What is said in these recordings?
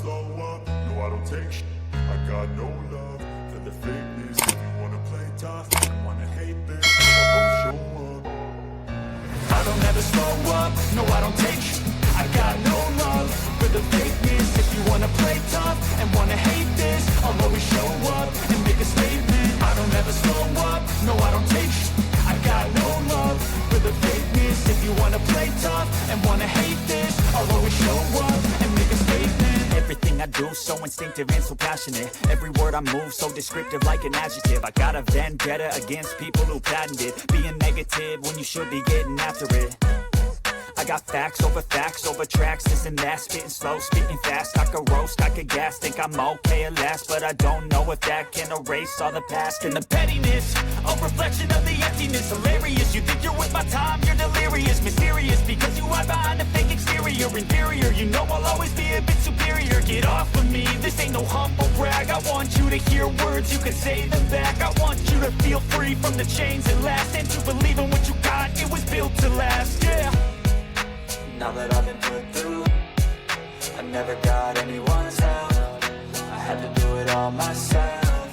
slow up, no I don't take shit. I got no love for the fakeness. If you wanna play tough and wanna hate this, I'll go show up. I don't ever slow up, no I don't take shit. I got no love for the fakeness. If you wanna play tough and wanna hate this, I'll always show up and make a statement. I don't ever slow up, no I don't take shit. I got no love for the fakeness. If you wanna play tough and wanna hate this, I'll always show up and make a statement. Everything I do so instinctive and so passionate. Every word I move so descriptive like an adjective. I got a vendetta against people who patented being negative when you should be getting after it. I got facts over tracks, this and that, spitting slow, spitting fast. I could roast, I could gas, think I'm okay at last, but I don't know if that can erase all the past. And the pettiness, a reflection of the emptiness. Hilarious, you think you're with my time, you're delirious. Mysterious, because you hide behind a fake exterior. Inferior, you know I'll always be a bit superior. Get off of me, this ain't no humble brag. I want you to hear words, you can say them back. I want you to feel free from the chains that last, and to believe in what you got, it was built to last, yeah. Now that I've been put through, I never got anyone's help. I had to do it all myself.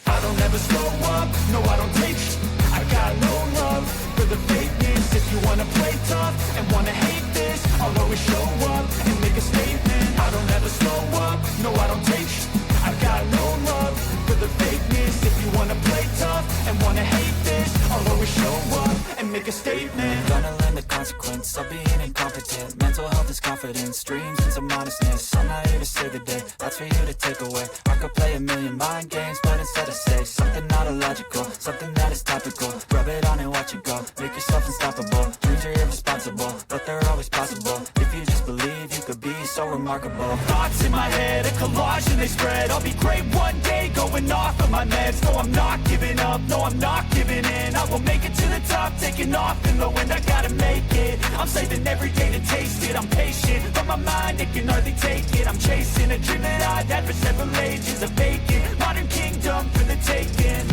I don't ever slow up, no I don't take shit. I got no love for the fakeness. If you wanna play tough and wanna hate this, I'll always show up and make a statement. I don't ever slow up, no I don't take shit. I got no love for the fakeness. If you wanna play tough and wanna hate this, I'll always show up and make a statement. Gonna learn the consequence of being incompetent. Mental health is confidence, dreams and some honestness. I'm not here to save the day, that's for you to take away. I could play a million mind games, but instead I say something not illogical, something that is topical. Rub it on and watch it go, make yourself unstoppable. Dreams are irresponsible, but they're always possible. If you just believe, you could be so remarkable. Thoughts in my head, a collage and they spread. I'll be great one day, going off of my meds. No, I'm not giving up, no, I'm not giving in. I will make it to the top, taking off in the wind. I gotta make it, I'm saving every day to taste it. I'm patient, but my mind, it can hardly take it. I'm chasing a dream that I've had for several ages. A vacant, modern kingdom for the taking.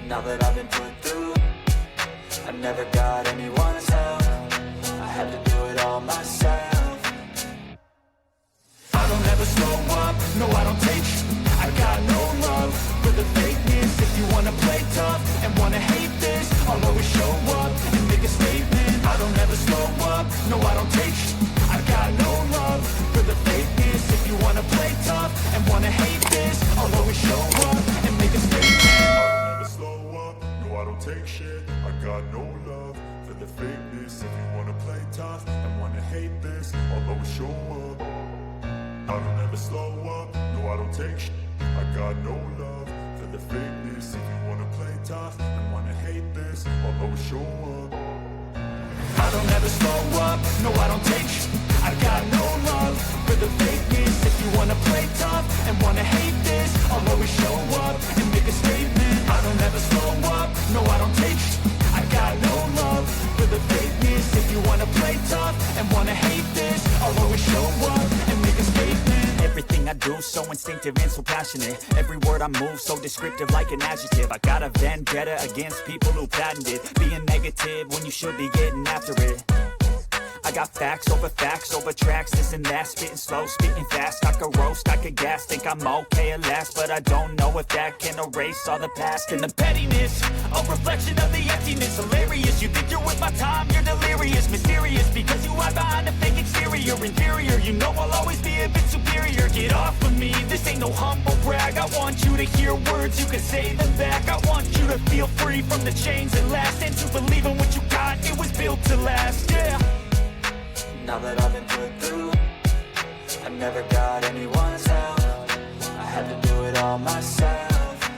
Now that I've been put through, I never got anyone's help. I had to do it all myself. I don't ever slow up, no I don't take shit. I got no love for the fakeness. If you wanna play tough and wanna hate this, I'll always show up and make a statement. I don't ever slow up, no I don't take shit. I got no love for the fakeness. If you wanna play tough and wanna hate this, I'll always show up and make a statement. I don't ever slow up, no I don't take shit. I got no love for the fakeness. If you wanna play tough and wanna hate this, I'll always show up. I don't ever slow up, no I don't take shit. I got no love for the fakeness. If you wanna play tough and wanna hate this, I'll always show up. I don't ever slow up, no I don't take shit. I got no love for the fakeness. If you wanna play tough and wanna hate this, I'll always show up and make a statement. I don't ever slow up, no I don't take shit. I got no love for the fakeness. If you wanna play tough and wanna hate this, I'll always show up and make a statement. Everything I do so instinctive and so passionate. Every word I move so descriptive like an adjective. I got a vendetta against people who patented being negative when you should be getting after it. I got facts over tracks, this and that, spitting slow, spitting fast. I could roast, I could gas, think I'm okay at last, but I don't know if that can erase all the past. And the pettiness, a reflection of the emptiness. Hilarious, you think you're with my time, you're delirious. Mysterious, because you hide behind a fake exterior. Inferior, you know I'll always be a bit superior. Get off of me, this ain't no humble brag. I want you to hear words, you can say them back. I want you to feel free from the chains that last, and to believe in what you got, it was built to last, yeah. Now that I've been put through, I never got anyone's help. I had to do it all myself.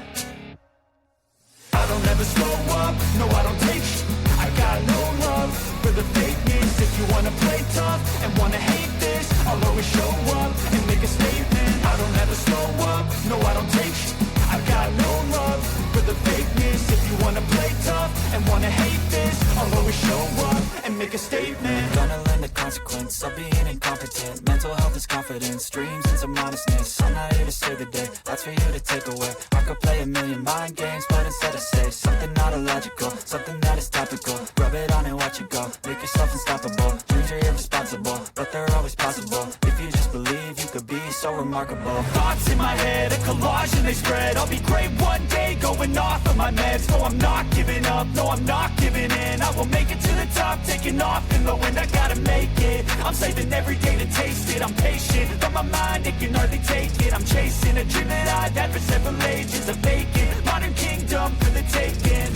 I don't ever slow up, no I don't take shit. I got no love for the fakeness. If you wanna play tough and wanna hate this, I'll always show up and make a statement. I don't ever slow up, no I don't take shit. I got no love for the fakeness. If you wanna play tough and wanna hate this, I'll always show up and make a statement. Gonna learn the consequence of being incompetent. opposite. Mental health is confidence, dreams and some honestness. I'm not here to save the day, that's for you to take away. I could play a million mind games, but instead I say something not illogical, something that is topical. Rub it on and watch it go, make yourself unstoppable. Dreams are irresponsible, but they're always possible. If you just believe, you could be so remarkable. Thoughts in my head, a collage and they spread. I'll be great one day, going off of my meds. No, I'm not giving up, no, I'm not giving in. I will make it to the top, taking off in the wind. I gotta make it, I'm saving every day to taste it. I'm patient, but my mind, it can hardly take it. I'm chasing a dream that I've had for several ages. A vacant, modern kingdom for the taking.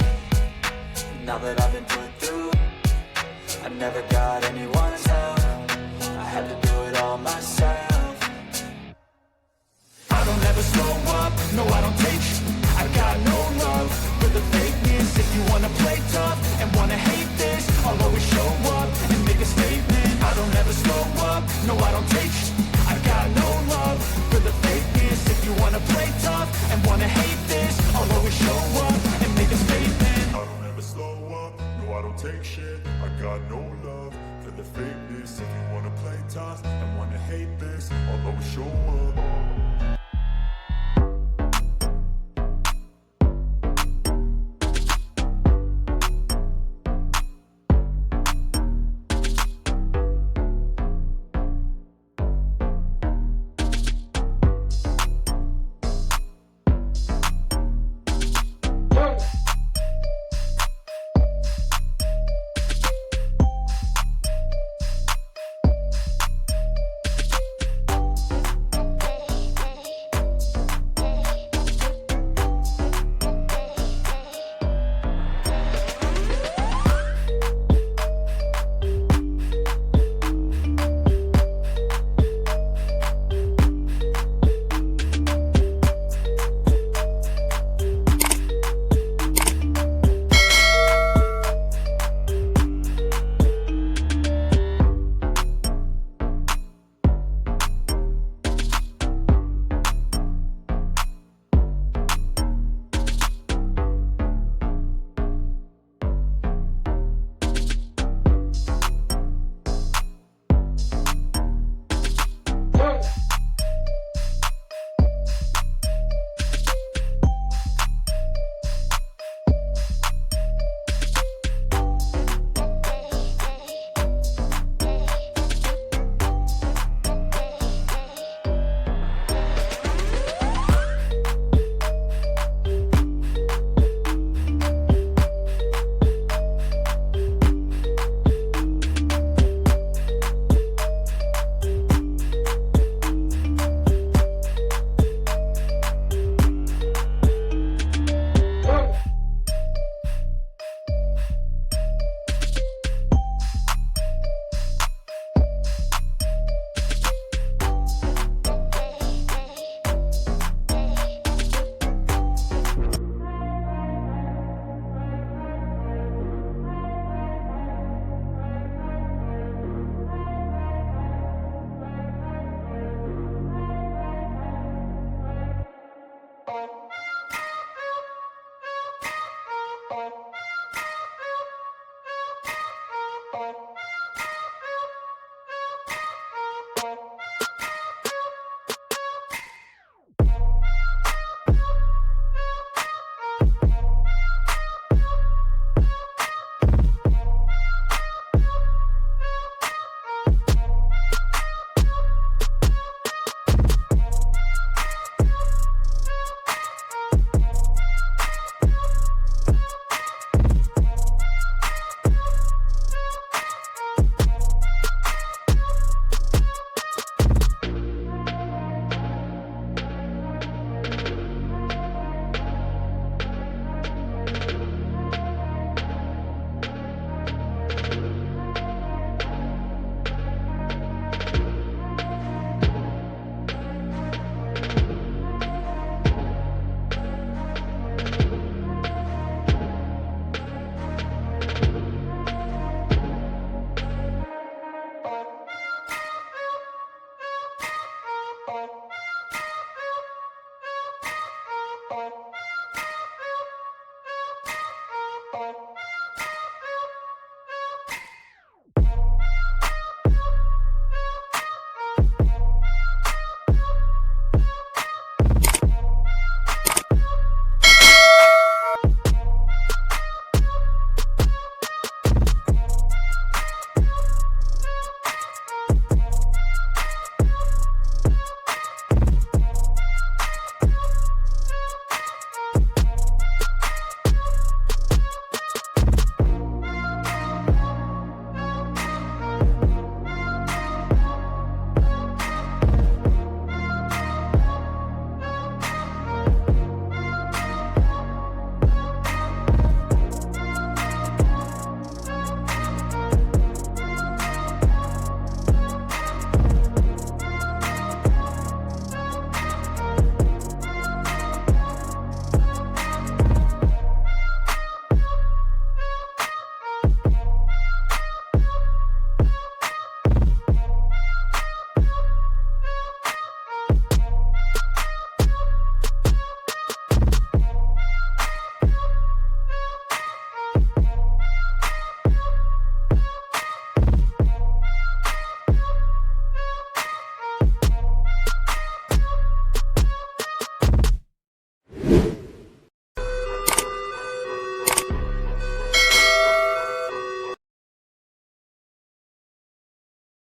Now that I've been put through, I never got anyone's help. I had to do it all myself. I don't ever slow up, no I don't take I got no love for the fakeness. If you wanna play tough and wanna hate this, I'll always show up and make a statement. I don't ever slow up, no I don't take I got no love for the fakeness. If you wanna play tough and wanna hate this, I'll always show up and make a statement. I don't ever slow up, no I don't take shit. I got no love for the fakeness. If you wanna play tough and wanna hate this, I'll always show up. Bye.